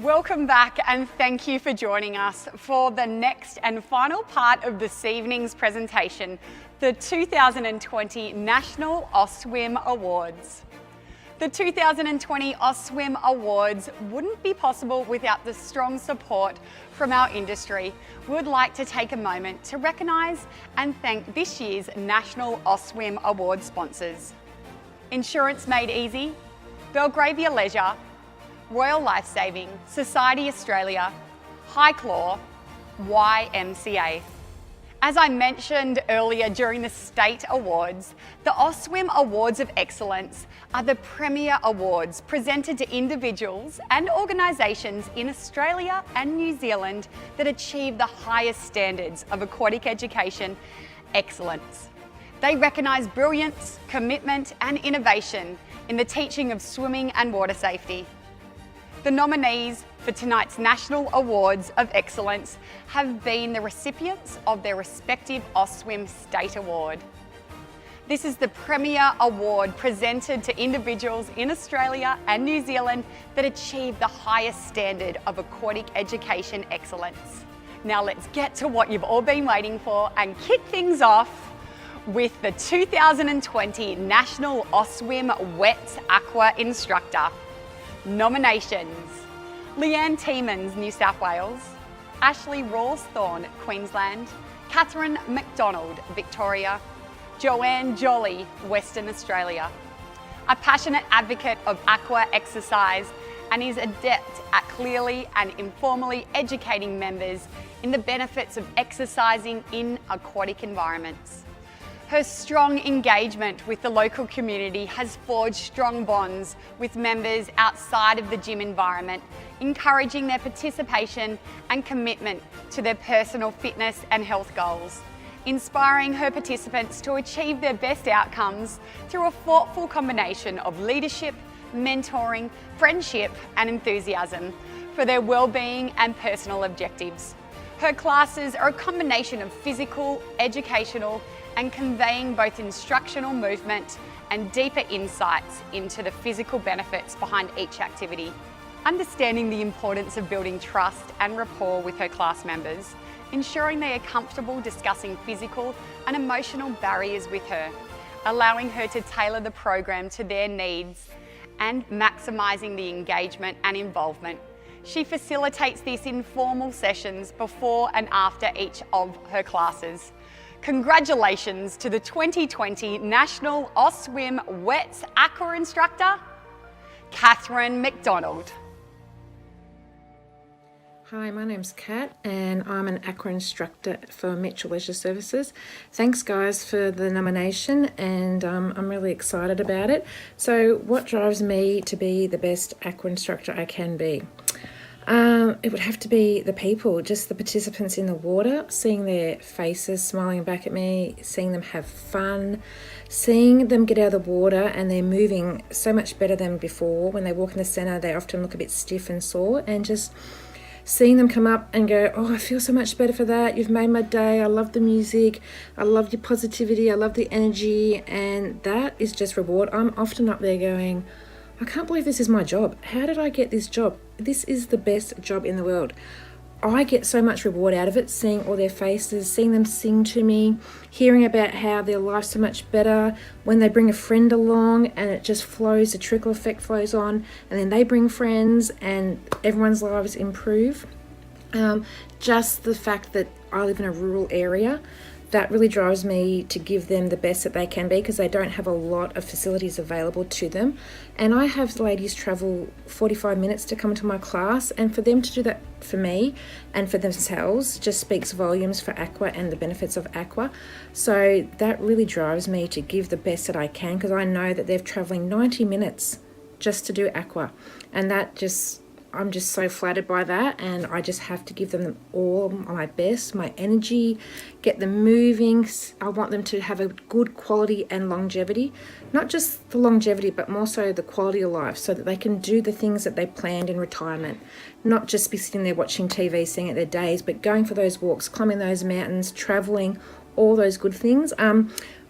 Welcome back and thank you for joining us for the next and final part of this evening's presentation, the 2020 National AUSTSWIM Awards. The 2020 AUSTSWIM Awards wouldn't be possible without the strong support from our industry. We would like to take a moment to recognise and thank this year's National AUSTSWIM Award sponsors: Insurance Made Easy, Belgravia Leisure, Royal Lifesaving, Society Australia, Highclaw, YMCA. As I mentioned earlier during the State Awards, the AUSTSWIM Awards of Excellence are the premier awards presented to individuals and organisations in Australia and New Zealand that achieve the highest standards of aquatic education excellence. They recognise brilliance, commitment and innovation in the teaching of swimming and water safety. The nominees for tonight's National Awards of Excellence have been the recipients of their respective AUSTSWIM State Award. This is the premier award presented to individuals in Australia and New Zealand that achieve the highest standard of aquatic education excellence. Now let's get to what you've all been waiting for and kick things off with the 2020 National AUSTSWIM Wet Aqua Instructor. Nominations: Leanne Tiemans, New South Wales; Ashley Rawsthorne, Queensland; Catherine McDonald, Victoria; Joanne Jolly, Western Australia. A passionate advocate of aqua exercise and is adept at clearly and informally educating members in the benefits of exercising in aquatic environments. Her strong engagement with the local community has forged strong bonds with members outside of the gym environment, encouraging their participation and commitment to their personal fitness and health goals, inspiring her participants to achieve their best outcomes through a thoughtful combination of leadership, mentoring, friendship and enthusiasm for their well-being and personal objectives. Her classes are a combination of physical, educational and conveying both instructional movement and deeper insights into the physical benefits behind each activity. Understanding the importance of building trust and rapport with her class members, ensuring they are comfortable discussing physical and emotional barriers with her, allowing her to tailor the program to their needs and maximising the engagement and involvement. She facilitates these informal sessions before and after each of her classes. Congratulations to the 2020 National AUSTSWIM Wet Aqua Instructor, Catherine McDonald. Hi, my name's Kat and I'm an aqua instructor for Mitchell Leisure Services. Thanks guys for the nomination and I'm really excited about it. So what drives me to be the best aqua instructor I can be? It would have to be the people, just the participants in the water, seeing their faces smiling back at me, seeing them have fun, seeing them get out of the water and they're moving so much better than before. When they walk in the centre, they often look a bit stiff and sore, and just seeing them come up and go, oh, I feel so much better for that. You've made my day. I love the music. I love your positivity. I love the energy. And that is just reward. I'm often up there going, I can't believe this is my job. How did I get this job? This is the best job in the world. I get so much reward out of it, seeing all their faces, seeing them sing to me, hearing about how their life's so much better when they bring a friend along and it just flows, the trickle effect flows on, and then they bring friends and everyone's lives improve. Just the fact that I live in a rural area, that really drives me to give them the best that they can be, because they don't have a lot of facilities available to them. And I have ladies travel 45 minutes to come to my class, and for them to do that for me and for themselves just speaks volumes for aqua and the benefits of aqua. So that really drives me to give the best that I can, because I know that they're traveling 90 minutes just to do aqua, and that just, I'm just so flattered by that, and I just have to give them all my best, my energy, get them moving. I want them to have a good quality and longevity, not just the longevity, but more so the quality of life, so that they can do the things that they planned in retirement, not just be sitting there watching TV, seeing at their days, but going for those walks, climbing those mountains, traveling, all those good things.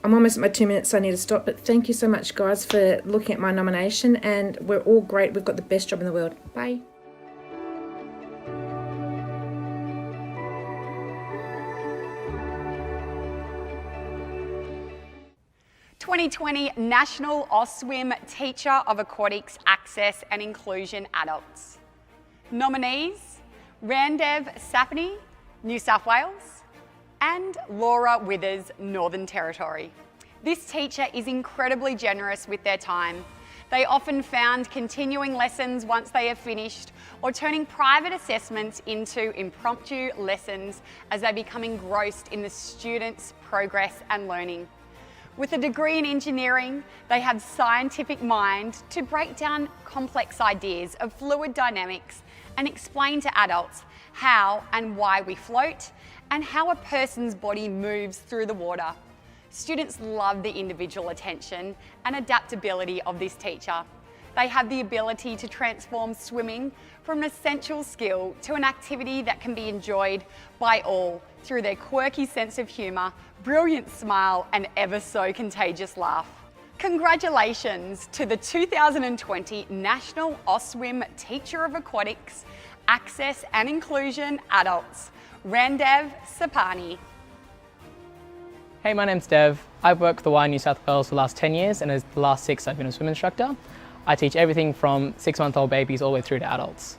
I'm almost at my 2 minutes, so I need to stop, but thank you so much guys for looking at my nomination, and we're all great. We've got the best job in the world. Bye. 2020 National AUSTSWIM Teacher of Aquatics Access and Inclusion Adults. Nominees: Randev Sapni, New South Wales, and Laura Withers, Northern Territory. This teacher is incredibly generous with their time. They often found continuing lessons once they have finished, or turning private assessments into impromptu lessons as they become engrossed in the students' progress and learning. With a degree in engineering, they have scientific mind to break down complex ideas of fluid dynamics and explain to adults how and why we float and how a person's body moves through the water. Students love the individual attention and adaptability of this teacher. They have the ability to transform swimming from an essential skill to an activity that can be enjoyed by all through their quirky sense of humour, brilliant smile and ever so contagious laugh. Congratulations to the 2020 National AUSTSWIM Teacher of Aquatics Access and Inclusion Adults, Randev Sapni. Hey, my name's Dev. I've worked for the Y New South Wales for the last 10 years, and as the last 6 I've been a swim instructor. I teach everything from 6-month-old babies all the way through to adults.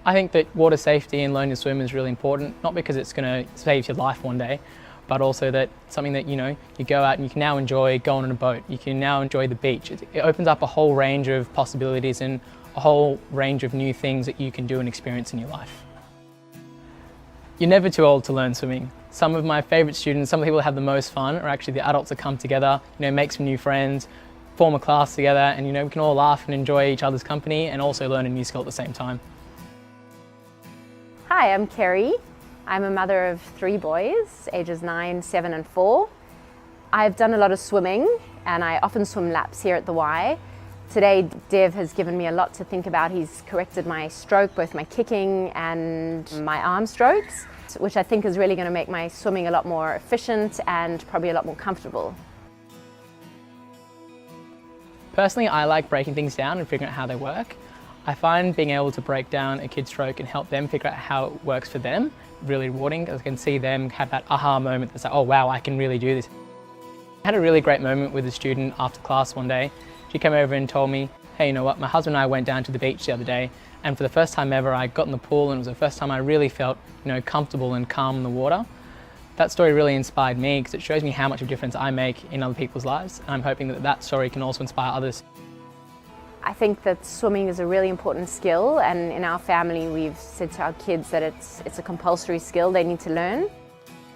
I think that water safety and learning to swim is really important, not because it's going to save your life one day, but also that something that, you go out and you can now enjoy going on a boat, you can now enjoy the beach. It opens up a whole range of possibilities and a whole range of new things that you can do and experience in your life. You're never too old to learn swimming. Some of my favourite students, some of the people that have the most fun are actually the adults that come together, make some new friends, form a class together, and we can all laugh and enjoy each other's company and also learn a new skill at the same time. Hi, I'm Kerry. I'm a mother of 3 boys, ages 9, 7 and 4. I've done a lot of swimming and I often swim laps here at the Y. Today, Dev has given me a lot to think about. He's corrected my stroke, both my kicking and my arm strokes, which I think is really going to make my swimming a lot more efficient and probably a lot more comfortable. Personally, I like breaking things down and figuring out how they work. I find being able to break down a kid's stroke and help them figure out how it works for them really rewarding, because I can see them have that aha moment that's like, oh wow, I can really do this. I had a really great moment with a student after class one day. She came over and told me, hey, you know what, my husband and I went down to the beach the other day, and for the first time ever I got in the pool, and it was the first time I really felt comfortable and calm in the water. That story really inspired me because it shows me how much of a difference I make in other people's lives, and I'm hoping that that story can also inspire others. I think that swimming is a really important skill, and in our family we've said to our kids that it's a compulsory skill they need to learn.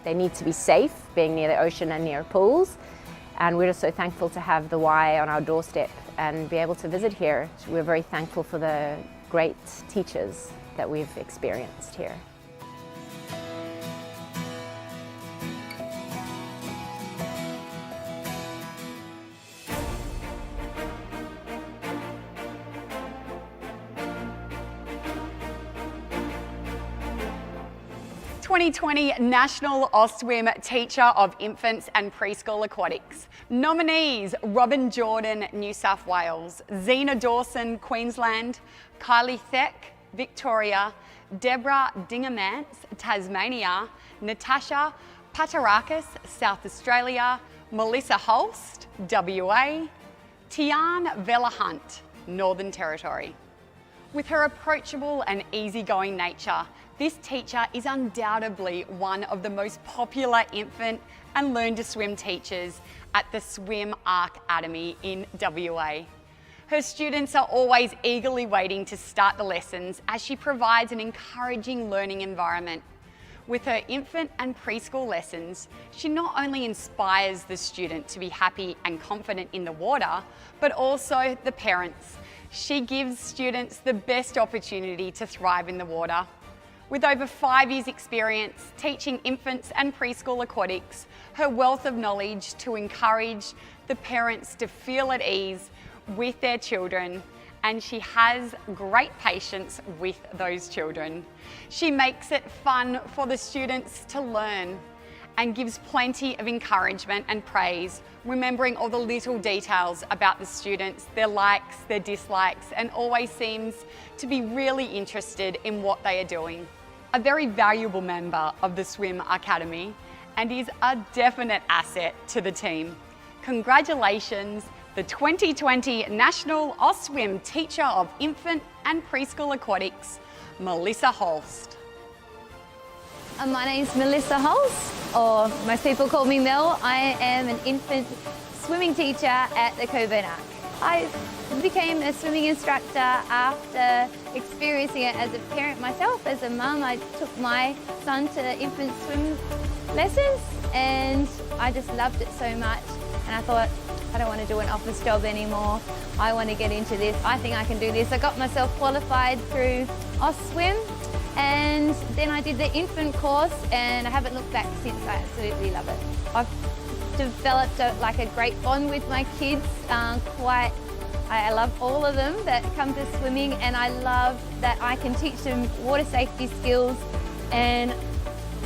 They need to be safe, being near the ocean and near pools. And we're just so thankful to have the Y on our doorstep and be able to visit here. We're very thankful for the great teachers that we've experienced here. The 2020 National AUSTSWIM Teacher of Infants and Preschool Aquatics. Nominees: Robin Jordan, New South Wales; Zena Dawson, Queensland; Kylie Theck, Victoria; Deborah Dingermans, Tasmania; Natasha Patarakis, South Australia; Melissa Holst, WA; Tian Vella Hunt, Northern Territory. With her approachable and easygoing nature, this teacher is undoubtedly one of the most popular infant and learn to swim teachers at the Swim Academy in WA. Her students are always eagerly waiting to start the lessons as she provides an encouraging learning environment. With her infant and preschool lessons, she not only inspires the student to be happy and confident in the water, but also the parents. She gives students the best opportunity to thrive in the water. With over 5 years' experience teaching infants and preschool aquatics, her wealth of knowledge to encourage the parents to feel at ease with their children, and she has great patience with those children. She makes it fun for the students to learn and gives plenty of encouragement and praise, remembering all the little details about the students, their likes, their dislikes, and always seems to be really interested in what they are doing. A very valuable member of the Swim Academy and is a definite asset to the team. Congratulations, the 2020 National AUSTSWIM Teacher of Infant and Preschool Aquatics, Melissa Holst. My name's Melissa Holst, or most people call me Mel. I am an infant swimming teacher at the Coburn Arc. I became a swimming instructor after experiencing it as a parent myself. As a mum, I took my son to infant swim lessons and I just loved it so much. And I thought, I don't want to do an office job anymore. I want to get into this. I think I can do this. I got myself qualified through AUSTSWIM and then I did the infant course and I haven't looked back since. I absolutely love it. I've developed a great bond with my kids. I love all of them that come to swimming and I love that I can teach them water safety skills and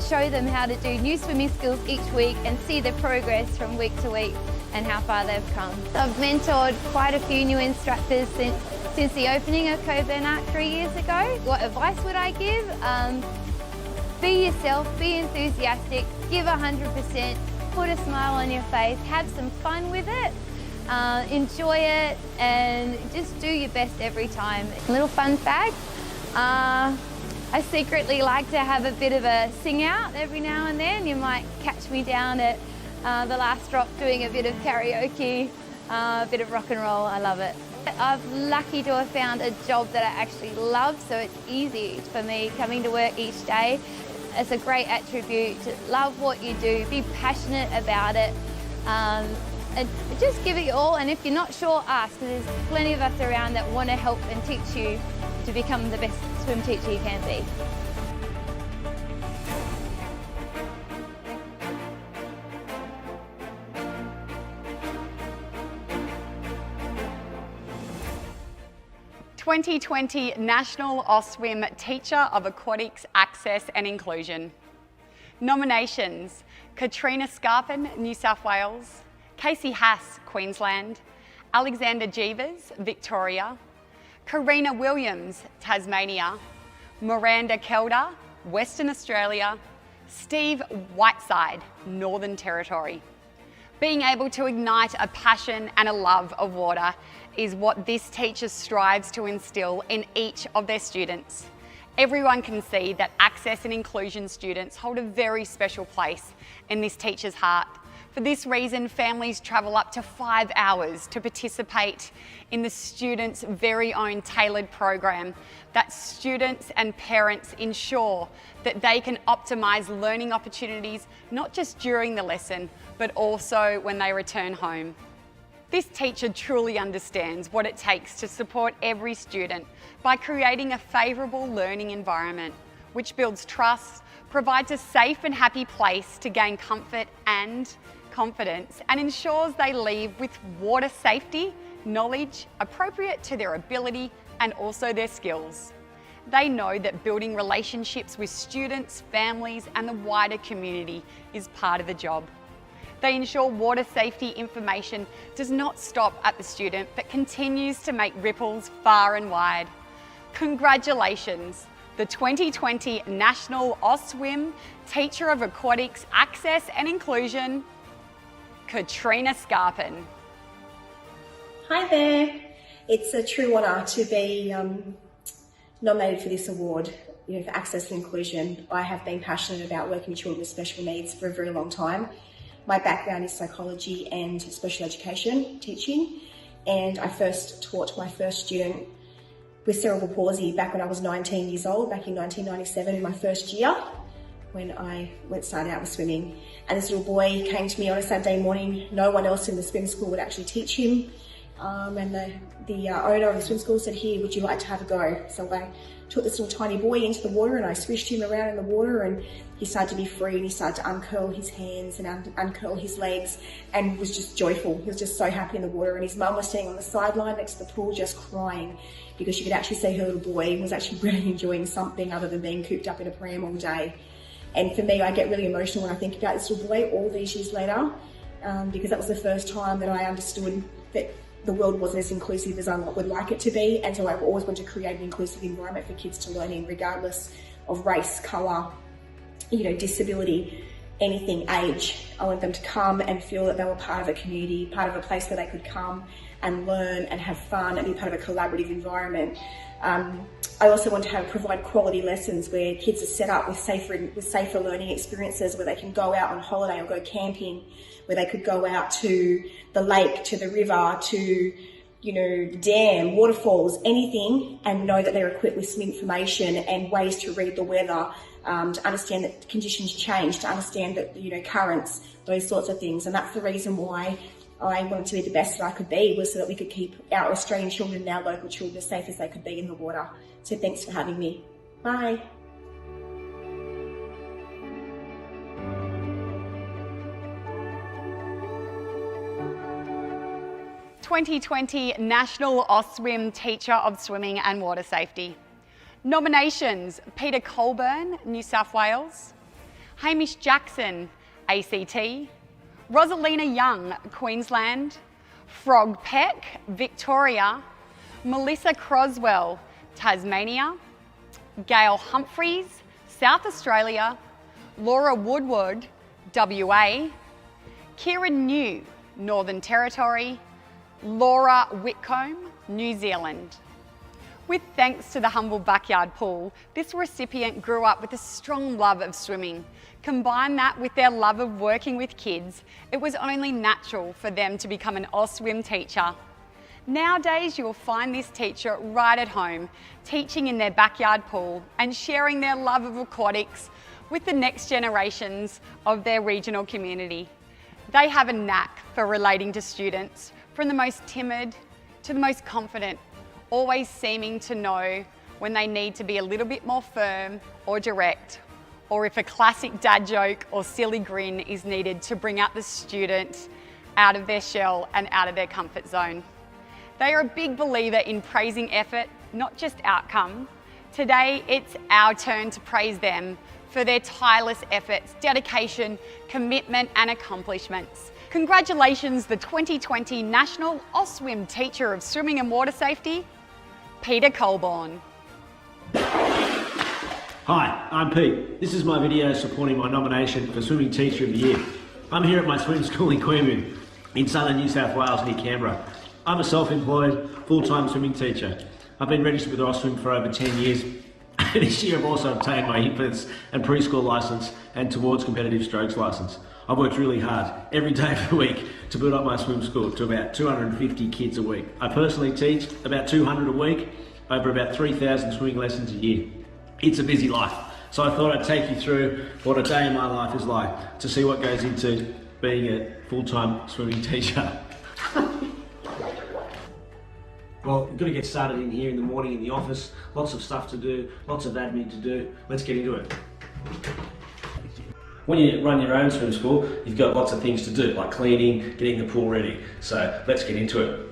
show them how to do new swimming skills each week and see their progress from week to week and how far they've come. I've mentored quite a few new instructors since the opening of Coburn Arc 3 years ago. What advice would I give? Be yourself, be enthusiastic, give 100%, put a smile on your face, have some fun with it, enjoy it and just do your best every time. A little fun fact, I secretly like to have a bit of a sing out every now and then. You might catch me down at the last drop doing a bit of karaoke, a bit of rock and roll. I love it. I'm lucky to have found a job that I actually love, so it's easy for me coming to work each day. It's a great attribute to love what you do, be passionate about it, and just give it your all. And if you're not sure, ask, because there's plenty of us around that want to help and teach you to become the best swim teacher you can be. "2020 National AUSTSWIM Teacher of Aquatics Access and Inclusion." Nominations: Katrina Scarpin, New South Wales; Casey Haas, Queensland; Alexander Jeevers, Victoria; Karina Williams, Tasmania; Miranda Kelder, Western Australia; Steve Whiteside, Northern Territory. Being able to ignite a passion and a love of water is what this teacher strives to instill in each of their students. Everyone can see that access and inclusion students hold a very special place in this teacher's heart. For this reason, families travel up to 5 hours to participate in the students' very own tailored program that students and parents ensure that they can optimise learning opportunities not just during the lesson, but also when they return home. This teacher truly understands what it takes to support every student by creating a favourable learning environment, which builds trust, provides a safe and happy place to gain comfort and confidence, and ensures they leave with water safety knowledge appropriate to their ability and also their skills. They know that building relationships with students, families, and the wider community is part of the job. They ensure water safety information does not stop at the student, but continues to make ripples far and wide. Congratulations, the 2020 National AUSTSWIM Teacher of Aquatics Access and Inclusion, Katrina Scarpin. Hi there. It's a true honour to be nominated for this award, for access and inclusion. I have been passionate about working with children with special needs for a very long time. My background is psychology and special education teaching, and I first taught my first student with cerebral palsy back when I was 19 years old, back in 1997 in my first year when I started out with swimming. And this little boy came to me on a Saturday morning. No one else in the swim school would actually teach him. And the owner of the swim school said, "Here, would you like to have a go?" So I took this little tiny boy into the water and I swished him around in the water, and he started to be free and he started to uncurl his hands and uncurl his legs and was just joyful. He was just so happy in the water, and his mum was sitting on the sideline next to the pool just crying because she could actually see her little boy was actually really enjoying something other than being cooped up in a pram all day. And for me, I get really emotional when I think about this little boy all these years later, because that was the first time that I understood that the world wasn't as inclusive as I would like it to be. And so I've always wanted to create an inclusive environment for kids to learn in, regardless of race, colour, disability. anything age. I want them to come and feel that they were part of a community, part of a place where they could come and learn and have fun and be part of a collaborative environment. I also want to provide quality lessons where kids are set up with safer learning experiences, where they can go out on holiday or go camping, where they could go out to the lake, to the river, to the dam, waterfalls, anything, and know that they're equipped with some information and ways to read the weather, to understand that conditions change, to understand that, currents, those sorts of things. And that's the reason why I wanted to be the best that I could be, was so that we could keep our Australian children and our local children as safe as they could be in the water. So thanks for having me. Bye. (2020) National AUSTSWIM Teacher of Swimming and Water Safety. Nominations: Peter Colburn, New South Wales; Hamish Jackson, ACT; Rosalina Young, Queensland; Frog Peck, Victoria; Melissa Croswell, Tasmania; Gail Humphreys, South Australia; Laura Woodward, WA; Kieran New, Northern Territory; Laura Whitcomb, New Zealand. With thanks to the humble backyard pool, this recipient grew up with a strong love of swimming. Combine that with their love of working with kids, it was only natural for them to become an AUSTSWIM teacher. Nowadays, you'll find this teacher right at home, teaching in their backyard pool and sharing their love of aquatics with the next generations of their regional community. They have a knack for relating to students, from the most timid to the most confident, always seeming to know when they need to be a little bit more firm or direct, or if a classic dad joke or silly grin is needed to bring out the student out of their shell and out of their comfort zone. They are a big believer in praising effort, not just outcome. Today, it's our turn to praise them for their tireless efforts, dedication, commitment and accomplishments. Congratulations, the 2020 National AUSTSWIM Teacher of Swimming and Water Safety, Peter Colburn. Hi, I'm Pete. This is my video supporting my nomination for Swimming Teacher of the Year. I'm here at my swim school in Queanbeyan, in southern New South Wales near Canberra. I'm a self-employed, full-time swimming teacher. I've been registered with AUSTSWIM for over 10 years. This year I've also obtained my infants and preschool licence and towards competitive strokes licence. I've worked really hard every day of the week to build up my swim school to about 250 kids a week. I personally teach about 200 a week, over about 3,000 swimming lessons a year. It's a busy life, so I thought I'd take you through what a day in my life is like to see what goes into being a full-time swimming teacher. Well, we've got to get started in here in the morning in the office. Lots of stuff to do, lots of admin to do. Let's get into it. When you run your own swim school, you've got lots of things to do, like cleaning, getting the pool ready. So let's get into it.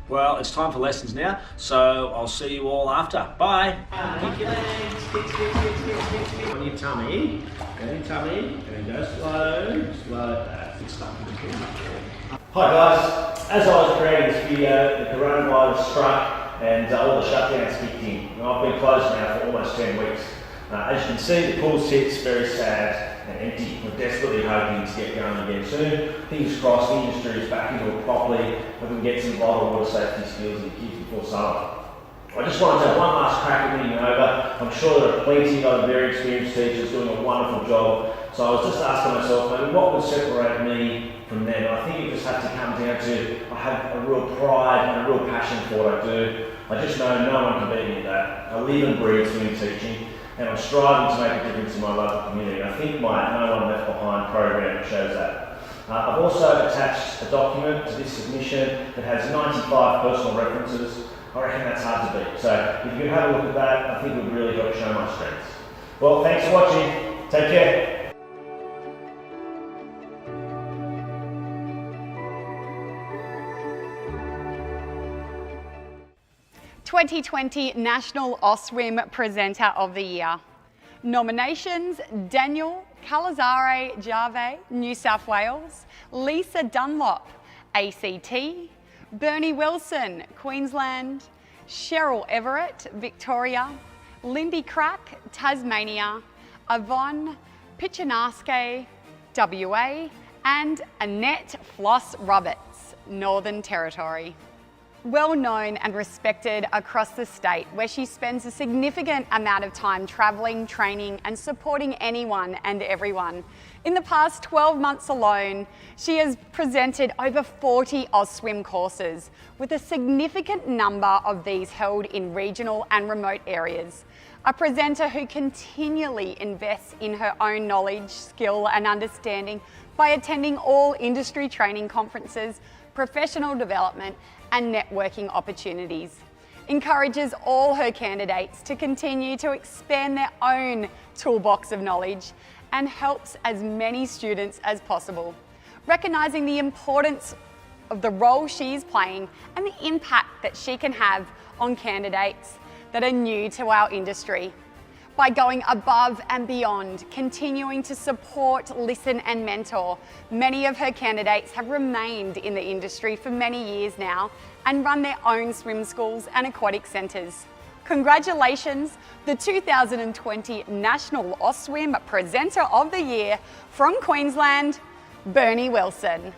Well, it's time for lessons now, so I'll see you all after. Bye. Kick your legs, kick. On your tummy, go your tummy, and go slow. That's good stuff. Hi guys, as I was creating this video, the coronavirus struck and all the shutdowns kicked in. And I've been closed now for almost 10 weeks. As you can see, the pool sits very sad and empty. We're desperately hoping to get going again soon. Fingers crossed the industry is back into it properly and we can get some vital water safety skills in kids before summer. I just wanted to have one last crack at winning you over. I'm sure there are plenty of other very experienced teachers doing a wonderful job. So I was just asking myself, maybe what would separate me from them? I think it just had to come down to, I have a real pride and a real passion for what I do. I just know no one can beat me at that. I live and breathe swimming teaching, and I'm striving to make a difference in my local community. I think my No One Left Behind program shows that. I've also attached a document to this submission that has 95 personal references. I reckon that's hard to beat. So if you could have a look at that, I think it would really help show my strengths. Well, thanks for watching. Take care. 2020 National AUSTSWIM Presenter of the Year. Nominations: Daniel Calazare Jave, New South Wales; Lisa Dunlop, ACT; Bernie Wilson, Queensland; Cheryl Everett, Victoria; Lindy Crack, Tasmania, Yvonne Pichinarske, WA, and Annette Floss Roberts, Northern Territory. Well known and respected across the state, where she spends a significant amount of time travelling, training and supporting anyone and everyone. In the past 12 months alone, she has presented over 40 AUSTSWIM courses, with a significant number of these held in regional and remote areas. A presenter who continually invests in her own knowledge, skill and understanding by attending all industry training conferences, professional development and networking opportunities. Encourages all her candidates to continue to expand their own toolbox of knowledge and helps as many students as possible, recognising the importance of the role she is playing and the impact that she can have on candidates that are new to our industry. By going above and beyond, continuing to support, listen and mentor, many of her candidates have remained in the industry for many years now and run their own swim schools and aquatic centres. Congratulations, the 2020 National AUSTSWIM Presenter of the Year from Queensland, Bernie Wilson.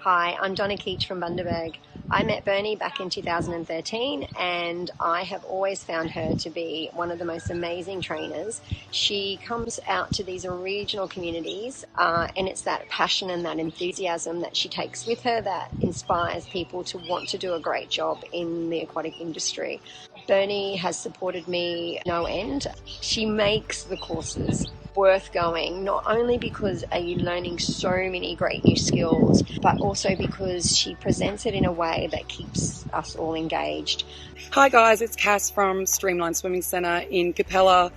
Hi, I'm Donna Keach from Bundaberg. I met Bernie back in 2013 and I have always found her to be one of the most amazing trainers. She comes out to these regional communities and it's that passion and that enthusiasm that she takes with her that inspires people to want to do a great job in the aquatic industry. Bernie has supported me no end. She makes the courses worth going, not only because are you learning so many great new skills, but also because she presents it in a way that keeps us all engaged. Hi guys, it's Cass from Streamline Swimming Centre in Capella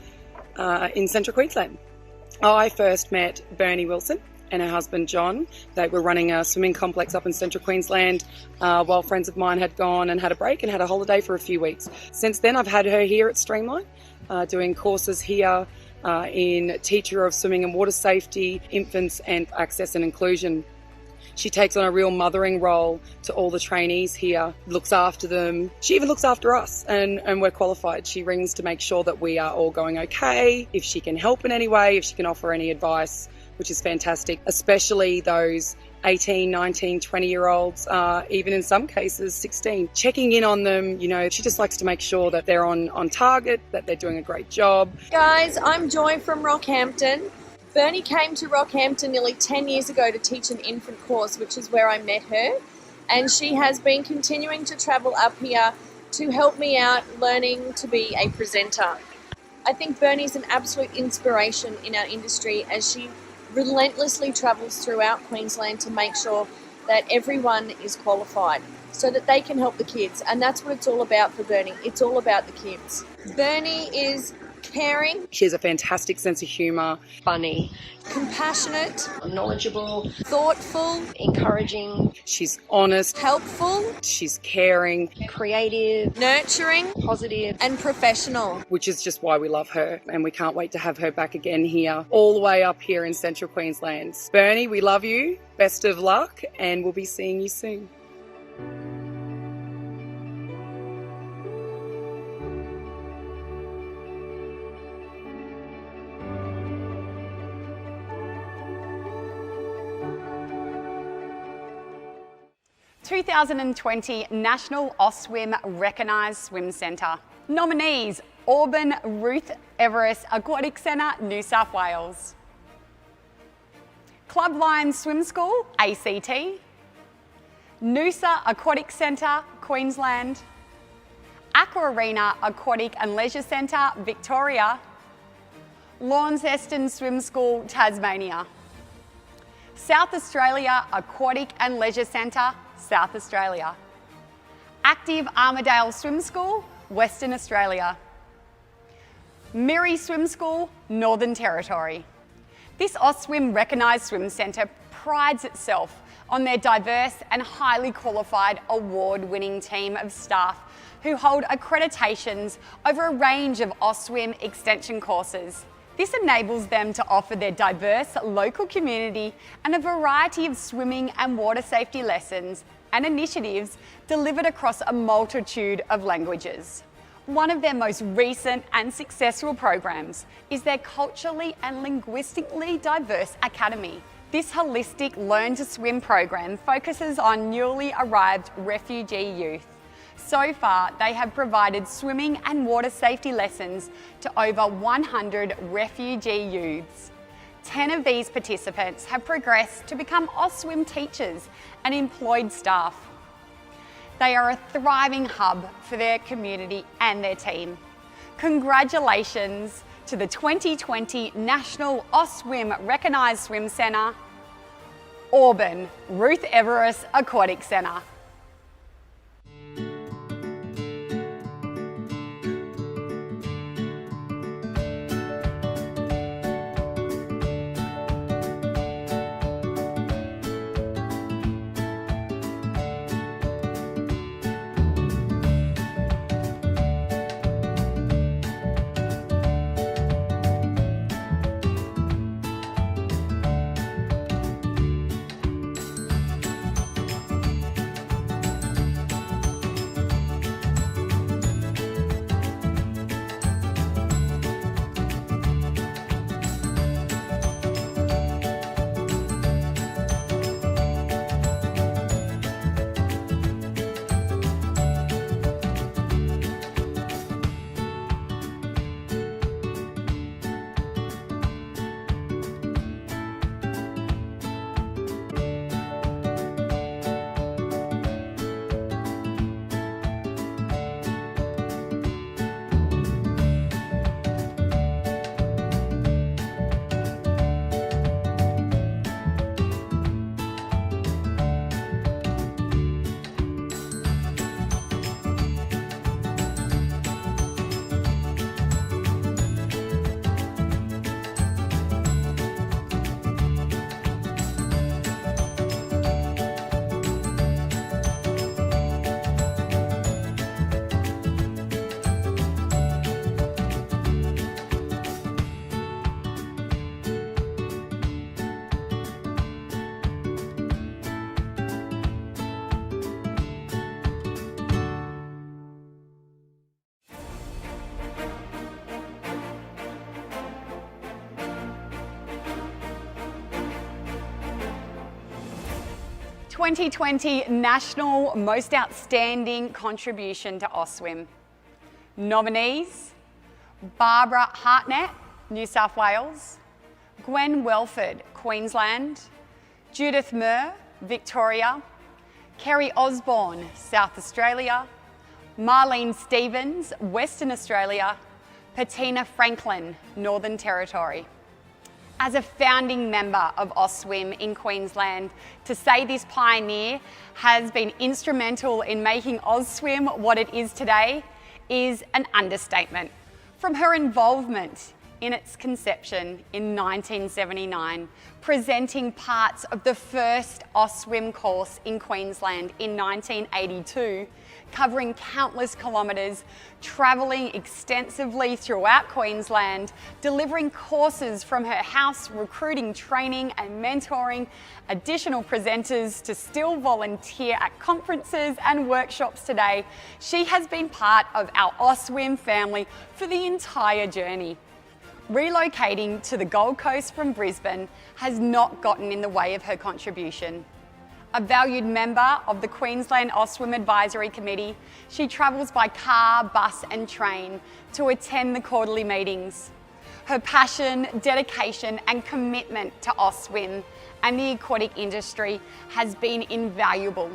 in Central Queensland. I first met Bernie Wilson and her husband John. They were running a swimming complex up in Central Queensland while friends of mine had gone and had a break and had a holiday for a few weeks. Since then I've had her here at Streamline doing courses here in teacher of swimming and water safety, infants and access and inclusion. She takes on a real mothering role to all the trainees here, looks after them. She even looks after us and we're qualified. She rings to make sure that we are all going okay, if she can help in any way, if she can offer any advice, which is fantastic, especially those 18, 19, 20-year-olds, even in some cases 16. Checking in on them, you know, she just likes to make sure that they're on target, that they're doing a great job. Guys, I'm Joy from Rockhampton. Bernie came to Rockhampton nearly 10 years ago to teach an infant course, which is where I met her. And she has been continuing to travel up here to help me out learning to be a presenter. I think Bernie's an absolute inspiration in our industry as she relentlessly travels throughout Queensland to make sure that everyone is qualified so that they can help the kids. And that's what it's all about for Bernie. It's all about the kids. Bernie is caring. She has a fantastic sense of humour. Funny, Compassionate, knowledgeable, thoughtful, encouraging, She's honest. helpful, She's caring, creative, nurturing, positive. and professional. which is just why we love her. And we can't wait to have her back again here, all the way up here in Central Queensland. Bernie, we love you. Best of luck and we'll be seeing you soon. ...2020 National AUSTSWIM Recognised Swim Centre. Nominees: Auburn Ruth Everest Aquatic Centre, New South Wales. Clubline Swim School, ACT. Noosa Aquatic Centre, Queensland. Aqua Arena Aquatic and Leisure Centre, Victoria. Launceston Swim School, Tasmania. South Australia Aquatic and Leisure Centre, South Australia. Active Armidale Swim School, Western Australia. Miri Swim School, Northern Territory. This AUSTSWIM Recognised Swim Centre prides itself on their diverse and highly qualified award-winning team of staff who hold accreditations over a range of AUSTSWIM extension courses. This enables them to offer their diverse local community and a variety of swimming and water safety lessons and initiatives delivered across a multitude of languages. One of their most recent and successful programs is their culturally and linguistically diverse academy. This holistic Learn to Swim program focuses on newly arrived refugee youth. So far, they have provided swimming and water safety lessons to over 100 refugee youths. 10 of these participants have progressed to become AUSTSWIM teachers and employed staff. They are a thriving hub for their community and their team. Congratulations to the 2020 National AUSTSWIM Recognised Swim Centre, Auburn Ruth Everest Aquatic Centre. ...2020 National Most Outstanding Contribution to AUSTSWIM. Nominees: Barbara Hartnett, New South Wales; Gwen Welford, Queensland; Judith Murr, Victoria; Kerry Osborne, South Australia; Marlene Stevens, Western Australia; Patina Franklin, Northern Territory. As a founding member of AUSTSWIM in Queensland, to say this pioneer has been instrumental in making AUSTSWIM what it is today is an understatement. From her involvement in its conception in 1979, presenting parts of the first AUSTSWIM course in Queensland in 1982, covering countless kilometres, travelling extensively throughout Queensland, delivering courses from her house, recruiting training and mentoring additional presenters to still volunteer at conferences and workshops today. She has been part of our AUSTSWIM family for the entire journey. Relocating to the Gold Coast from Brisbane has not gotten in the way of her contribution. A valued member of the Queensland AUSTSWIM Advisory Committee, she travels by car, bus and train to attend the quarterly meetings. Her passion, dedication and commitment to AUSTSWIM and the aquatic industry has been invaluable.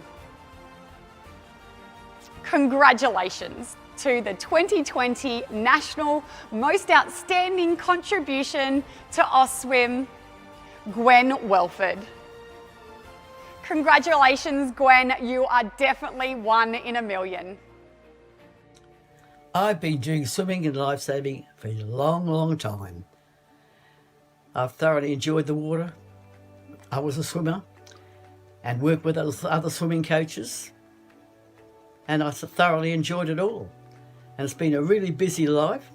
Congratulations to the 2020 National Most Outstanding Contribution to AUSTSWIM, Gwen Welford. Congratulations, Gwen, you are definitely one in a million. I've been doing swimming and lifesaving for a long, long time. I've thoroughly enjoyed the water. I was a swimmer and worked with other swimming coaches, and I thoroughly enjoyed it all. And it's been a really busy life,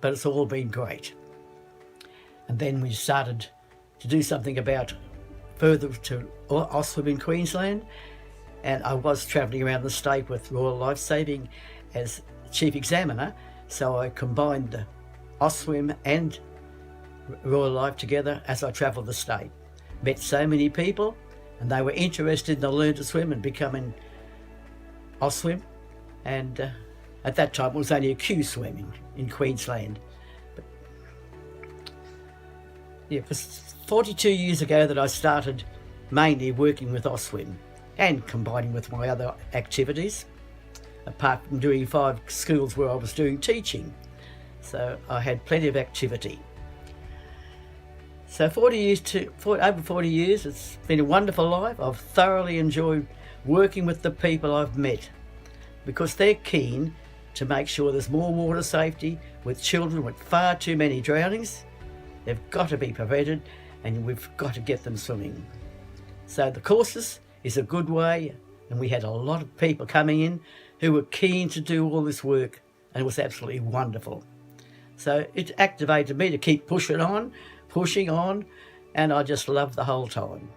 but it's all been great. And then we started to do something about further to AUSTSWIM in Queensland, and I was travelling around the state with Royal Lifesaving as chief examiner, so I combined the AUSTSWIM and Royal Life together as I travelled the state. Met so many people and they were interested in the Learn to Swim and becoming AUSTSWIM, and at that time it was only a Q swim in Queensland. But yeah, it was 42 years ago that I started mainly working with AUSTSWIM and combining with my other activities, apart from doing 5 schools where I was doing teaching. So I had plenty of activity. So over 40 years, it's been a wonderful life. I've thoroughly enjoyed working with the people I've met because they're keen to make sure there's more water safety with children with far too many drownings. They've got to be prevented and we've got to get them swimming. So the courses is a good way, and we had a lot of people coming in who were keen to do all this work, and it was absolutely wonderful. So it activated me to keep pushing on, and I just loved the whole time.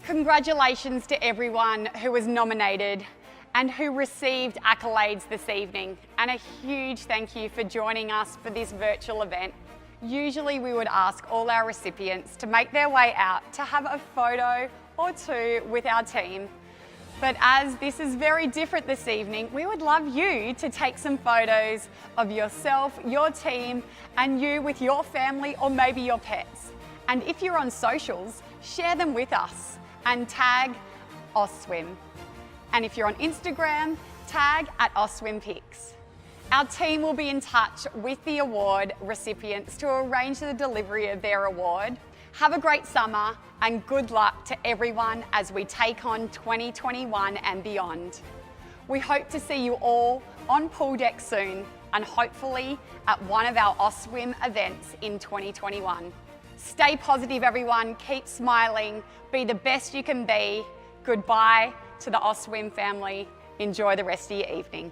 Congratulations to everyone who was nominated and who received accolades this evening, and a huge thank you for joining us for this virtual event. Usually we would ask all our recipients to make their way out to have a photo or two with our team. But as this is very different this evening, we would love you to take some photos of yourself, your team, and you with your family or maybe your pets. And if you're on socials, share them with us and tag AUSTSWIM. And if you're on Instagram, tag @AUSTSWIMpics. Our team will be in touch with the award recipients to arrange the delivery of their award. Have a great summer and good luck to everyone as we take on 2021 and beyond. We hope to see you all on pool deck soon and hopefully at one of our AUSTSWIM events in 2021. Stay positive everyone, keep smiling, be the best you can be. Goodbye to the AUSTSWIM family. Enjoy the rest of your evening.